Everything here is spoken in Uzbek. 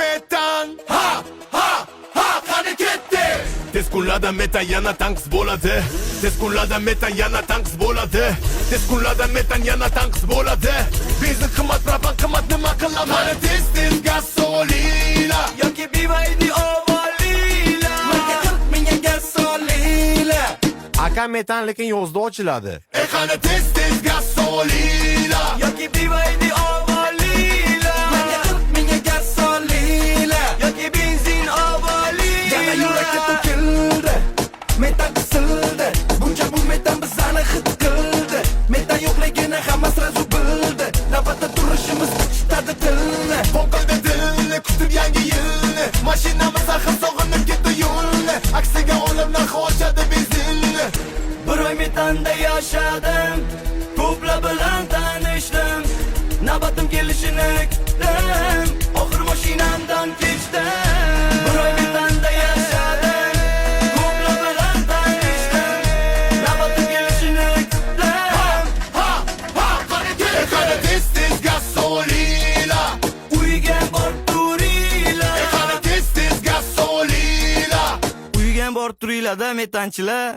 Metan qani ketdi. Tez kunlarda metan yana tanqis bo'ladi. Tez kunlarda metan yana tanqis bo'ladi. Tez kunlarda metan yana tanqis bo'ladi. Benzin qimmat, propan qimmat, nima qilaman? Tez gasolina yoki BYD ovalila. Menga 40 mingga gasolina. Aka metan lekin yozda ochiladi. qani tez gasolina yoki BYD ovalila. Menga 40 mingga gasolina yoki benzin ovalila. Yana yurakka to'kildi, metan qisildi. Buncha bu metan bizani hid qildi. Metan yo'qligini hamma srazu bildi. Navbatda turishimiz tutadi tilni. Qo'qildi dilni, kutib yangi yilni. Mashinamiz axir sog'inib ketdi yo'lni. Aksiga olimlar xochadi benzinni. Bir oy metanda yashadim, ko'plar bilan tanishdim. Navbatim kelishini kutdim, oxir mashinamdan kechdim. Bir oy metanda yashadim, ko'plar bilan tanishdim. Navbatim kelishini kutdim. qani tez gasolina Uyga borib turinglar, qani tez gasolina uyga borib turinglar-da metanchilar.